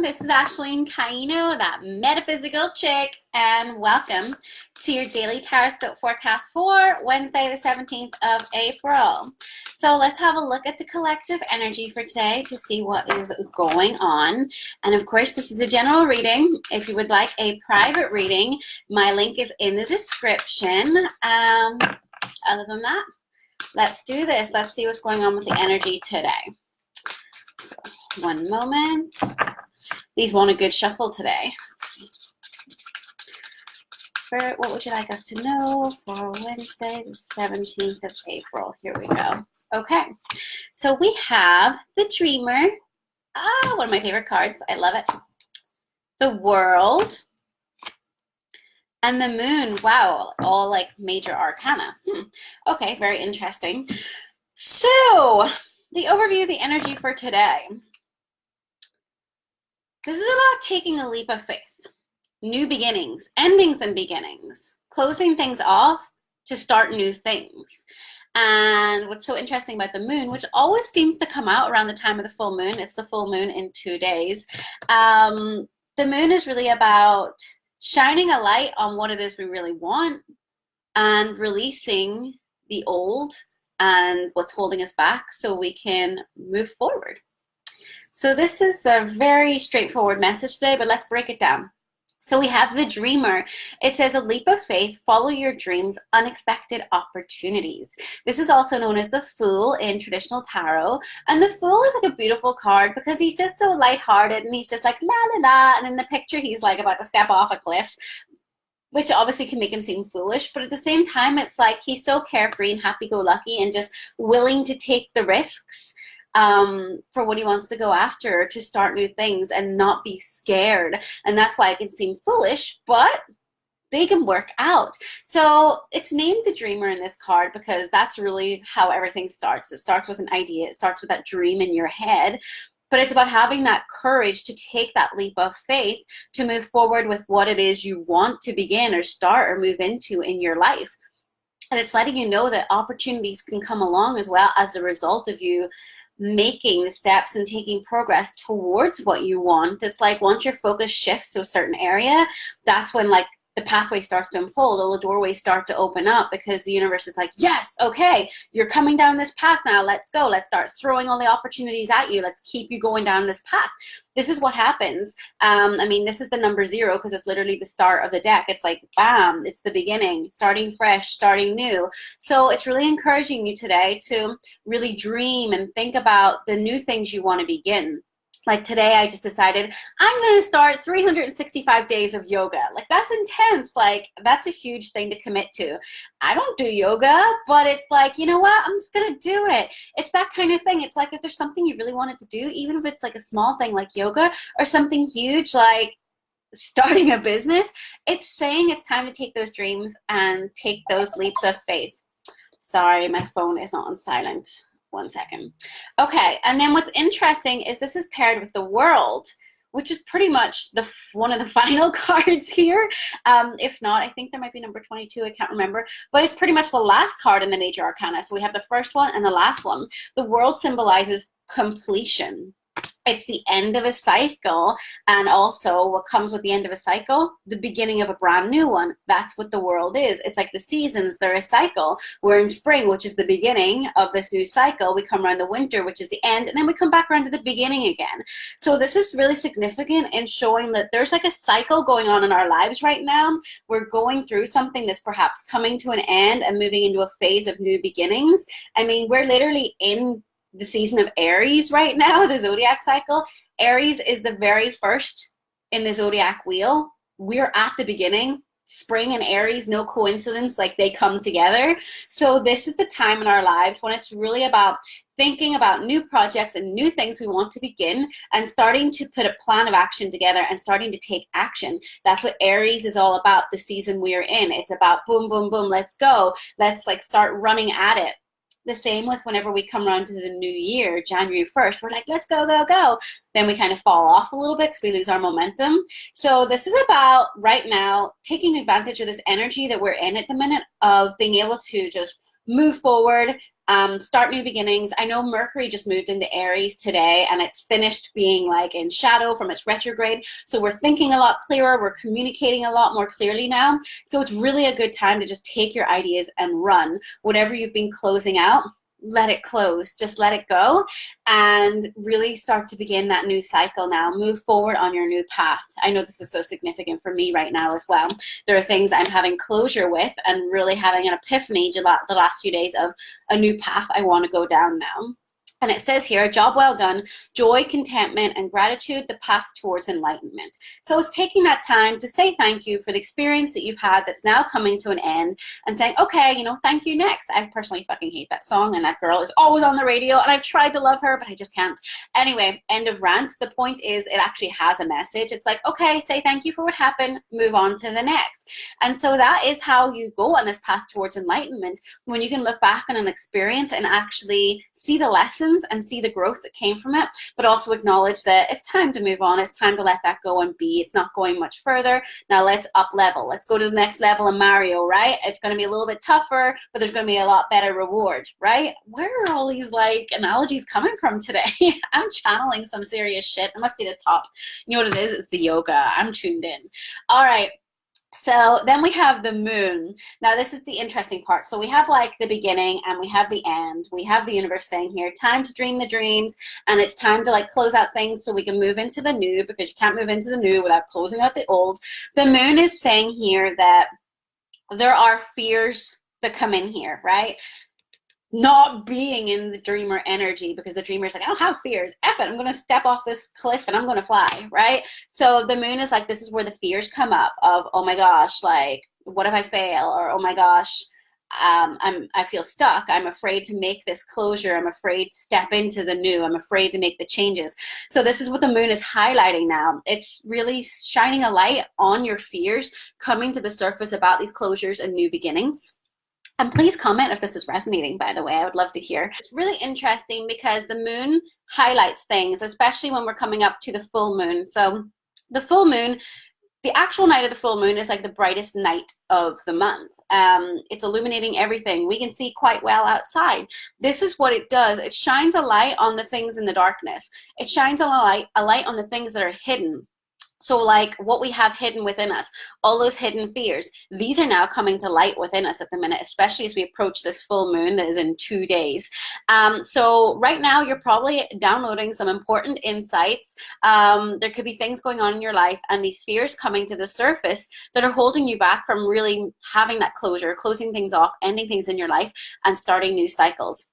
This is Ashleen Caino, that Metaphysical Chick, and welcome to your daily Tarotscope forecast for Wednesday, the 17th of April. So let's have a look at the collective energy for today to see what is going on. And of course, this is a general reading. If you would like a private reading, my link is in the description. Other than that, let's do this. Let's see what's going on with the energy today. So, one moment. These want a good shuffle today. What would you like us to know for Wednesday, the 17th of April? Here we go. Okay, so we have the Dreamer. One of my favorite cards. I love it. The World. And the Moon. Wow, all like major arcana. Okay, very interesting. So, the overview of the energy for today. This is about taking a leap of faith. New beginnings, endings and beginnings, closing things off to start new things. And what's so interesting about the moon, which always seems to come out around the time of the full moon, it's the full moon in 2 days. The moon is really about shining a light on what it is we really want and releasing the old and what's holding us back so we can move forward. So this is a very straightforward message today, but let's break it down. So we have the Dreamer. It says a leap of faith, follow your dreams, unexpected opportunities. This is also known as the Fool in traditional tarot. And the Fool is like a beautiful card because he's just so lighthearted and he's just like la la la. And in the picture, he's like about to step off a cliff, which obviously can make him seem foolish. But at the same time, it's like he's so carefree and happy-go-lucky and just willing to take the risks for what he wants to go after, to start new things and not be scared. And that's why it can seem foolish, but they can work out. So it's named the Dreamer in this card because that's really how everything starts. It starts with an idea. It starts with that dream in your head. But it's about having that courage to take that leap of faith to move forward with what it is you want to begin or start or move into in your life. And it's letting you know that opportunities can come along as well as a result of you making the steps and taking progress towards what you want. It's like once your focus shifts to a certain area, that's when like the pathway starts to unfold, all the doorways start to open up because the universe is like, yes, okay, you're coming down this path now, let's go. Let's start throwing all the opportunities at you. Let's keep you going down this path. This is what happens. I mean, this is the number 0 because it's literally the start of the deck. It's like, bam, it's the beginning, starting fresh, starting new. So it's really encouraging you today to really dream and think about the new things you want to begin. Like today, I just decided I'm going to start 365 days of yoga. Like that's intense. Like that's a huge thing to commit to. I don't do yoga, but it's like, you know what? I'm just going to do it. It's that kind of thing. It's like if there's something you really wanted to do, even if it's like a small thing like yoga or something huge like starting a business, it's saying it's time to take those dreams and take those leaps of faith. Sorry, my phone is not on silent. 1 second. Okay, and then what's interesting is this is paired with the World, which is pretty much one of the final cards here. If not, I think there might be number 22. I can't remember. But it's pretty much the last card in the major arcana. So we have the first one and the last one. The World symbolizes completion. It's the end of a cycle, and also what comes with the end of a cycle, the beginning of a brand new one. That's what the World is. It's like the seasons, they're a cycle. We're in spring, which is the beginning of this new cycle. We come around the winter, which is the end, and then we come back around to the beginning again. So this is really significant in showing that there's like a cycle going on in our lives right now. We're going through something that's perhaps coming to an end and moving into a phase of new beginnings. I mean, we're literally in the season of Aries right now, the zodiac cycle. Aries is the very first in the zodiac wheel. We're at the beginning. Spring and Aries, no coincidence, like they come together. So this is the time in our lives when it's really about thinking about new projects and new things we want to begin and starting to put a plan of action together and starting to take action. That's what Aries is all about, the season we're in. It's about boom, boom, boom, let's go. Let's like start running at it. The same with whenever we come around to the new year, January 1st, we're like, let's go, go, go. Then we kind of fall off a little bit because we lose our momentum. So this is about right now taking advantage of this energy that we're in at the minute of being able to just move forward, start new beginnings. I know Mercury just moved into Aries today, and it's finished being like in shadow from its retrograde. So we're thinking a lot clearer. We're communicating a lot more clearly now. So it's really a good time to just take your ideas and run. Whatever you've been closing out, let it close, just let it go, and really start to begin that new cycle now. Move forward on your new path. I know this is so significant for me right now as well. There are things I'm having closure with and really having an epiphany the last few days of a new path I want to go down now. And it says here, a job well done, joy, contentment, and gratitude, the path towards enlightenment. So it's taking that time to say thank you for the experience that you've had that's now coming to an end, and saying, okay, you know, thank you next. I personally fucking hate that song, and that girl is always on the radio, and I've tried to love her, but I just can't. Anyway, end of rant. The point is, it actually has a message. It's like, okay, say thank you for what happened, move on to the next. And so that is how you go on this path towards enlightenment, when you can look back on an experience and actually see the lessons and see the growth that came from it, but also acknowledge that it's time to move on. It's time to let that go and be. It's not going much further. Now let's up level. Let's go to the next level in Mario, right? It's going to be a little bit tougher, but there's going to be a lot better reward, right? Where are all these like analogies coming from today? I'm channeling some serious shit. It must be this top. You know what it is? It's the yoga. I'm tuned in. All right. So then we have the moon. Now this is the interesting part. So we have like the beginning and we have the end. We have the universe saying here, time to dream the dreams, and it's time to like close out things so we can move into the new, because you can't move into the new without closing out the old. The moon is saying here that there are fears that come in here, right? Not being in the dreamer energy, because the dreamer's like, I don't have fears. F it, I'm going to step off this cliff and I'm going to fly, right? So the moon is like, this is where the fears come up of, oh my gosh, like, what if I fail? Or, oh my gosh, I feel stuck. I'm afraid to make this closure. I'm afraid to step into the new. I'm afraid to make the changes. So this is what the moon is highlighting now. It's really shining a light on your fears coming to the surface about these closures and new beginnings. And please comment if this is resonating, by the way. I would love to hear. It's really interesting because the moon highlights things, especially when we're coming up to the full moon. So the full moon, the actual night of the full moon is like the brightest night of the month. It's illuminating everything. We can see quite well outside. This is what it does. It shines a light on the things in the darkness. It shines a light on the things that are hidden. So like what we have hidden within us, all those hidden fears, these are now coming to light within us at the minute, especially as we approach this full moon that is in 2 days. So right now you're probably downloading some important insights. There could be things going on in your life and these fears coming to the surface that are holding you back from really having that closure, closing things off, ending things in your life, and starting new cycles.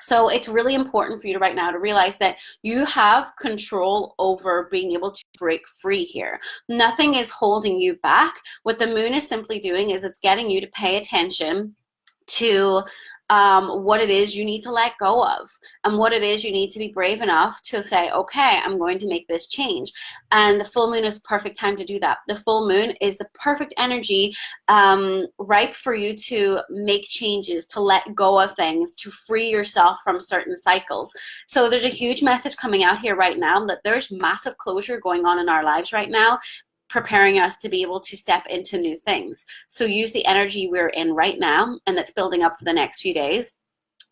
So it's really important for you right now to realize that you have control over being able to break free here. Nothing is holding you back. What the moon is simply doing is it's getting you to pay attention to what it is you need to let go of, and what it is you need to be brave enough to say, okay, I'm going to make this change. And the full moon is the perfect time to do that. The full moon is the perfect energy ripe for you to make changes, to let go of things, to free yourself from certain cycles. So there's a huge message coming out here right now that there's massive closure going on in our lives right now, preparing us to be able to step into new things. So use the energy we're in right now and that's building up for the next few days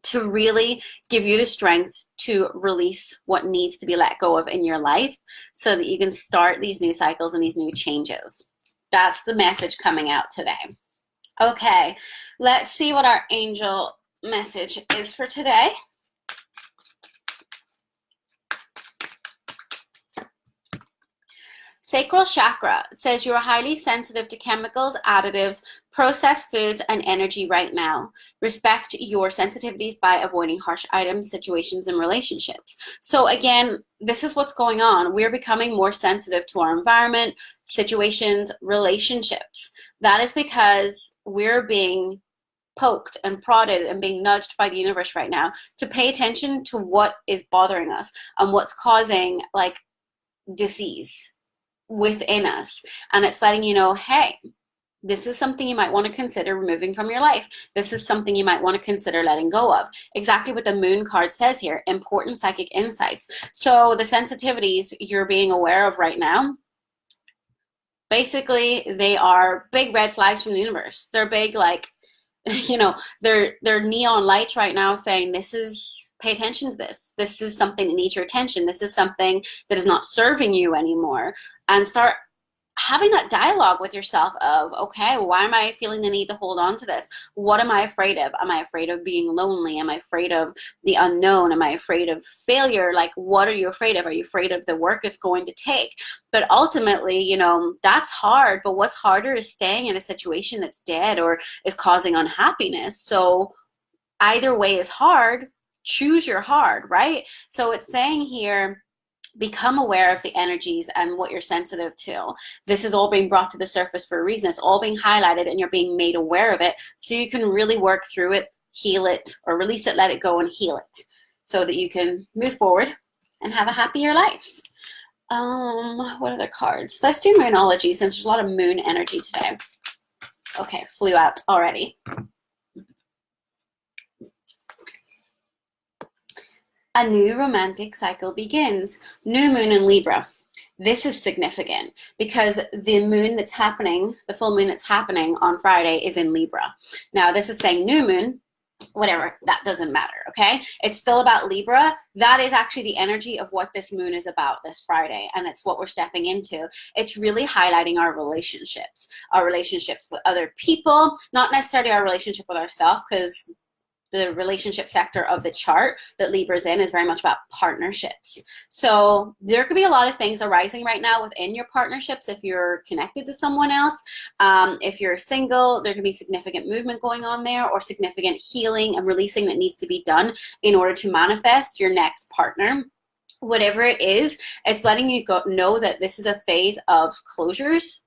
to really give you the strength to release what needs to be let go of in your life so that you can start these new cycles and these new changes. That's the message coming out today. Okay, let's see what our angel message is for today. Sacral chakra. It says you are highly sensitive to chemicals, additives, processed foods, and energy right now. Respect your sensitivities by avoiding harsh items, situations, and relationships. So again, this is what's going on. We're becoming more sensitive to our environment, situations, relationships. That is because we're being poked and prodded and being nudged by the universe right now to pay attention to what is bothering us and what's causing like disease within us. And it's letting you know, hey, this is something you might want to consider removing from your life. This is something you might want to consider letting go of. Exactly what the moon card says here, important psychic insights. So the sensitivities you're being aware of right now, basically they are big red flags from the universe. They're big, like, you know, they're neon lights right now saying this is, pay attention to this. This is something that needs your attention. This is something that is not serving you anymore. And start having that dialogue with yourself of, okay, why am I feeling the need to hold on to this? What am I afraid of? Am I afraid of being lonely? Am I afraid of the unknown? Am I afraid of failure? Like, what are you afraid of? Are you afraid of the work it's going to take? But ultimately, you know, that's hard. But what's harder is staying in a situation that's dead or is causing unhappiness. So either way is hard. Choose your hard, right? So it's saying here, become aware of the energies and what you're sensitive to. This is all being brought to the surface for a reason. It's all being highlighted and you're being made aware of it so you can really work through it, heal it, or release it, let it go, and heal it so that you can move forward and have a happier life. What other cards? Let's do Moonology since there's a lot of moon energy today. Okay, flew out already. A new romantic cycle begins. New moon in Libra. This is significant because the moon that's happening, the full moon that's happening on Friday is in Libra. Now this is saying new moon, whatever, that doesn't matter, okay? It's still about Libra. That is actually the energy of what this moon is about this Friday, and it's what we're stepping into. It's really highlighting our relationships with other people, not necessarily our relationship with ourselves, because the relationship sector of the chart that Libra's in is very much about partnerships. So there could be a lot of things arising right now within your partnerships if you're connected to someone else. If you're single, there could be significant movement going on there or significant healing and releasing that needs to be done in order to manifest your next partner. Whatever it is, it's letting you know that this is a phase of closures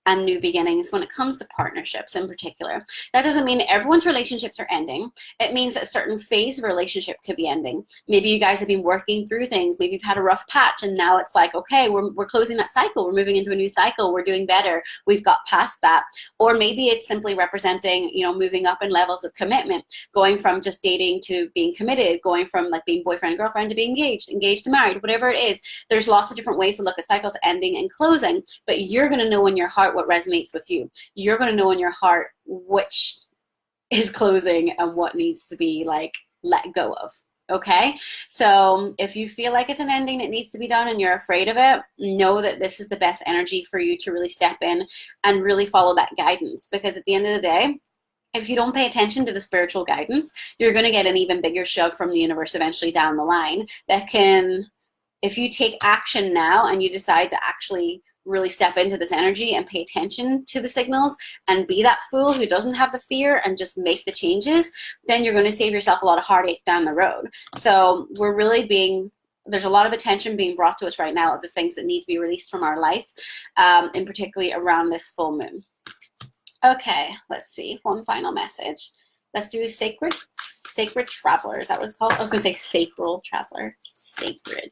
and new beginnings when it comes to partnerships in particular. That doesn't mean everyone's relationships are ending. It means that a certain phase of relationship could be ending. Maybe you guys have been working through things. Maybe you've had a rough patch and now it's like, okay, we're closing that cycle. We're moving into a new cycle. We're doing better. We've got past that. Or maybe it's simply representing, you know, moving up in levels of commitment, going from just dating to being committed, going from like being boyfriend and girlfriend to being engaged to married, whatever it is. There's lots of different ways to look at cycles ending and closing, but you're going to know in your heart what resonates with you. You're going to know in your heart which is closing and what needs to be like let go of. Okay, so if you feel like it's an ending that needs to be done and you're afraid of it, know that this is the best energy for you to really step in and really follow that guidance, because at the end of the day, if you don't pay attention to the spiritual guidance, you're going to get an even bigger shove from the universe eventually down the line that can, if you take action now and you decide to actually really step into this energy and pay attention to the signals and be that fool who doesn't have the fear and just make the changes, then you're going to save yourself a lot of heartache down the road. So we're really there's a lot of attention being brought to us right now of the things that need to be released from our life, and particularly around this full moon. Okay, let's see, one final message. Let's do sacred traveler. Is that what it's called? I was going to say sacral traveler. Sacred.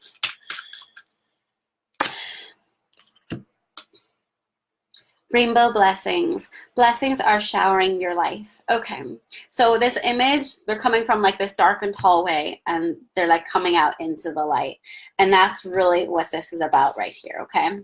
Rainbow blessings. Blessings are showering your life. Okay, so this image, they're coming from like this darkened hallway and they're like coming out into the light. And that's really what this is about right here, okay?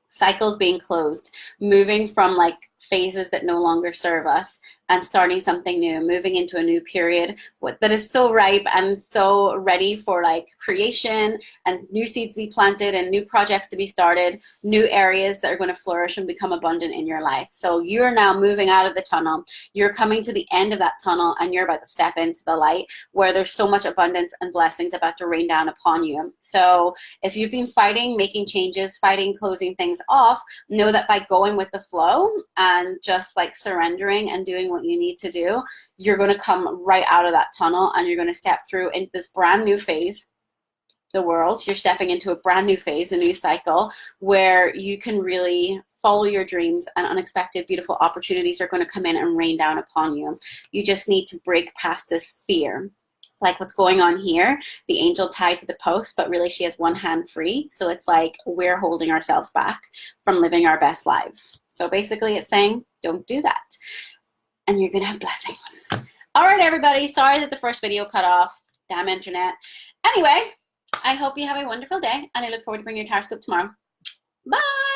Cycles being closed, moving from like phases that no longer serve us and starting something new, moving into a new period that is so ripe and so ready for like creation and new seeds to be planted and new projects to be started, new areas that are going to flourish and become abundant in your life. So you're now moving out of the tunnel. You're coming to the end of that tunnel and you're about to step into the light where there's so much abundance and blessings about to rain down upon you. So if you've been fighting, making changes, fighting, closing things off, know that by going with the flow and just like surrendering and doing what you need to do, you're going to come right out of that tunnel and you're going to step through into this brand new phase, the world. You're stepping into a brand new phase, a new cycle where you can really follow your dreams and unexpected beautiful opportunities are going to come in and rain down upon you. You just need to break past this fear. Like what's going on here, the angel tied to the post, but really she has one hand free. So it's like we're holding ourselves back from living our best lives. So basically it's saying, don't do that. And you're going to have blessings. All right, everybody. Sorry that the first video cut off. Damn internet. Anyway, I hope you have a wonderful day, and I look forward to bringing you a Tarotscope tomorrow. Bye.